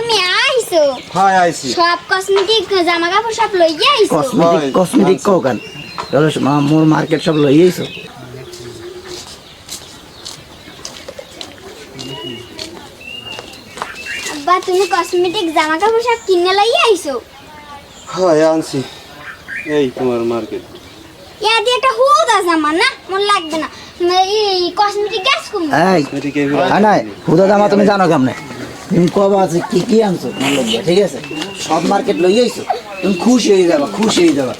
তুমি আইছো? হ্যাঁ আইছি। সব কসমেটিক জামা কাপড় সব লইয়া আইছো? কসমেটিক কোকান চলো মোর মার্কেট সব লই আইছো। আব্বা তুমি কসমেটিক জামা কাপড় সব কিনে লইয়া আইছো? হ্যাঁ আনছি। এই তোমার মার্কেট। ইয়া দিয়ে একটা হুদা জামা না মন লাগবে না। এই কসমেটিক গ্যাস কম। এই এদিকে না হুদা জামা তুমি জানো কেমনে? তুমি কবে আছে কি আনছো মন লাগবে, ঠিক আছে? সব মার্কেট লই আইছো, তুমি খুশি হয়ে যাবা।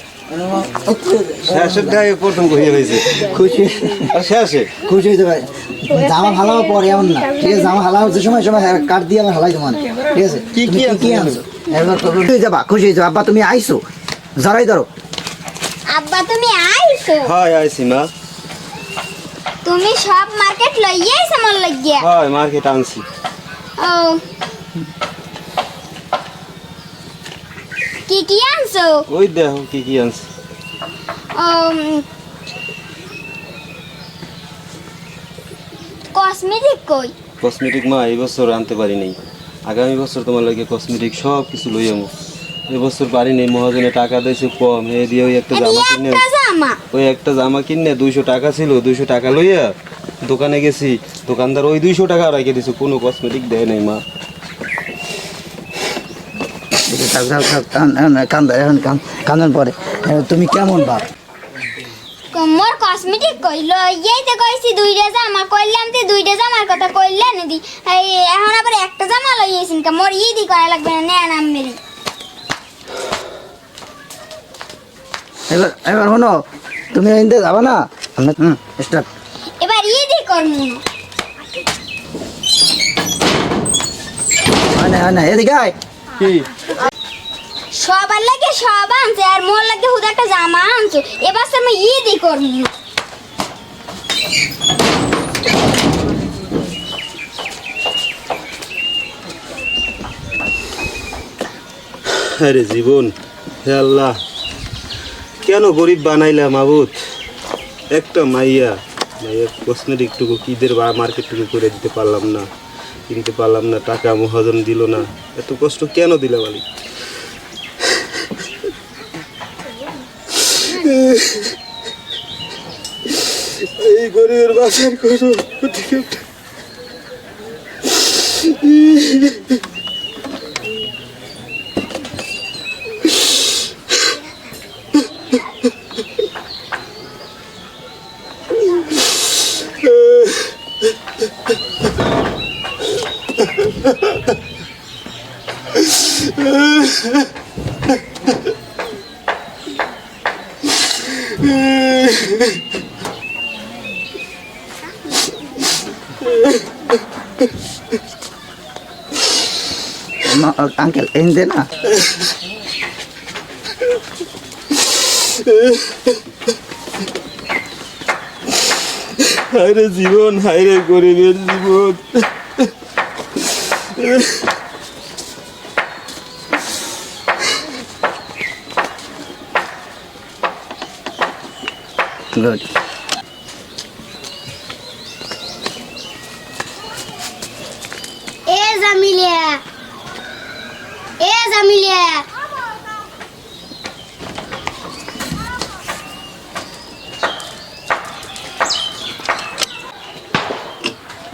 শেষের গায়ে প্রথম কইয়া হয়েছে খুশি আর শেষে খুশি হয়ে যাবে। জামা হালাও পরে এমন না, ঠিক আছে? জামা হালাও যে সময় কাট দিয়ে আবার হালাই তোমার, ঠিক আছে? কি আনছো এবার খুশি হয়ে যাবা। আব্বা তুমি আইছো, জড়াই ধরো। আব্বা তুমি আইছো? হ্যাঁ আইছি মা। তুমি সব মার্কেট লইয়া আইছো মন লাগিয়া? হ্যাঁ মার্কেট আনছি। ও কি আনছো? ওই দেখো কি আনছি। কসমেটিক কই? কসমেটিক মা এই বছর আনতে পারি নাই, আগামী বছর তোমার লাগে কসমেটিক সব কিছু লই আমু। এবছর পারি নাই, মহাজনে টাকা দিয়েছে কম, এ দিয়ে ওই একটা জামা কিনে, ওই একটা জামা কিনে 200 টাকা ছিল, 200 টাকা লইয়া দোকানে গেছি, দোকানদার ওই 200 টাকা রেখে দিছে, কোনো কসমেটিক দেয় নাই মা। কান্দন পরে তুমি কেমন বাপ? মোর কসমেটিক কইলো এইতে কইছি দুইটা জামা কইলাম তে দুইটা জামার কথা কইলেন দি এই এখন আবার একটা জামা লইয়েছেন কা মোর ইদি করা লাগবে না নেন আম্মেরি। এবার শোনো, তুমি ইনতে যাবা না? স্টার্ট। এবার ইদি করমু না এদিকে আয়। কি সবার লাগে সব আনছে আর মোর লাগে হুদা একটা জামা আনছো, এবার আমি ইদি করমু। আরে জীবন, হে আল্লাহ কেন গরিব বানাইলা মাবুদ। একটা মাইয়া কসমেটিকটুকু কিদের বা মার্কেটটুকু করে দিতে পারলাম না, কিনতে পারলাম না, টাকা মহাজন দিল না, এত কষ্ট কেন দিলা মালিক? এই গরিবের বাসার কোনো আঙ্কেল এনে না। হায়রে জীবন, হায়রে গরিবের জীবন। গুড। জামিলিয়া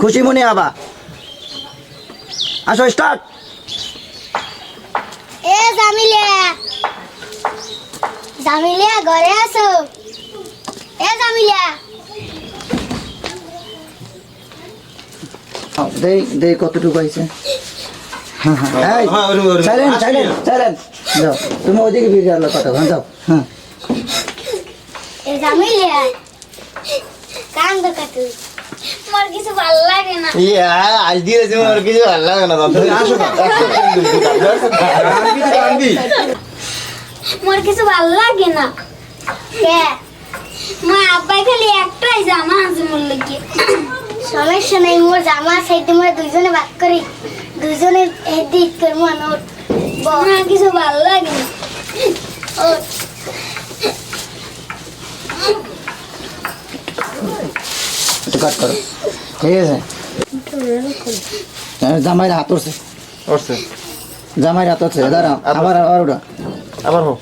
খুশি মনে আবা আসো স্টার্ট। জামিলিয়া ঘরে আসো। জামিলিয়া দেই কতটুকু আইছে। তুমি ওদিকে ফিরে গেল কথা যাও। হ্যাঁ জামিলিয়া কান্দ কাটু, মোর কিছু ভালো লাগে না। আজ দিয়েছে মোর কিছু ভালো লাগে না। মোর কিছু ভালো লাগে না। মা আব্বাই খালি একটাই জামা আছে মোর লাগে। সমস্যা নাই, মোর জামা সাইডে মোর দুইজনে ভাগ করি, দুইজনে এডিট করবো। আমার কিছু ভালো লাগে না। কাট করো, ঠিক আছে? জামাইয়ের হাত উঠছে। জামাই রাত হচ্ছে দাঁড়া আবার আবার ওটা আবার হোক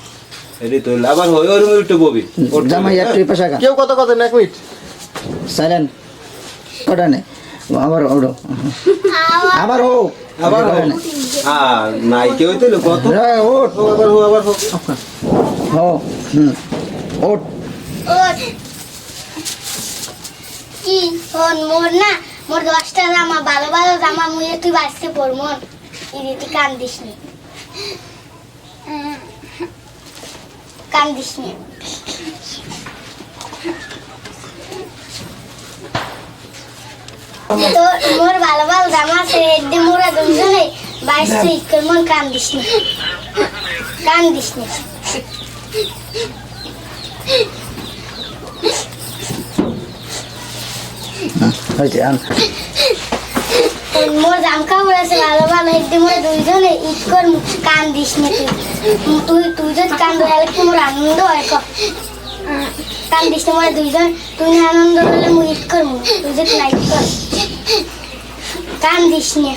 এটি তো আবার হয় ওর রুমে একটু ববি জামাই একটু এই পাশে কেউ কথা কথা না, এক মিনিট। সাইলেন্ট ওটা নেই আবার ওটা আবার হোক আবার হোক। নাই কেউ তো কত ওঠ আবার হোক হো ওঠ ওর কি হন মোর না মোর 10টা জামা ভালো ভালো জামা মুয়ে তুই বাঁচতে পড় মন তুই কান্দিস নি কান্দিস নি তো মোর ভালো ভালো জামা আছে এডে মোরা দুজনে বাইসে ইকর মন কান্দিস নি হয়েছে আন মোর জাম কাপড় আছে ভালো ভালো এডে মোরা দুজনে ইকর কান্দিস নি তুই তুই যদি কান্দ হলে কি মোর আনন্দ হয় কান্দিস নি মোরা দুইজন তুই আনন্দ হলে মুই ইকর মু তুই যদি লাইক কর কান্দিস নি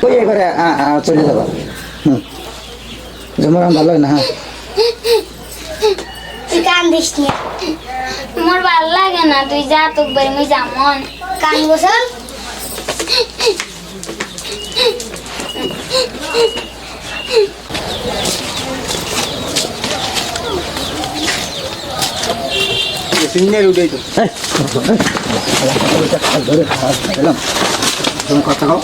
ওই করে চলে যাবা যেমন ভালো হয় না হ্যাঁ তুই কান্দিস নি মোর ভাল লাগে না তুই যা তোক বাড়ি মুই যামন কান্দবো শোন সিনিয়র উঠেই তো ধরে দিলাম তুমি কথা কও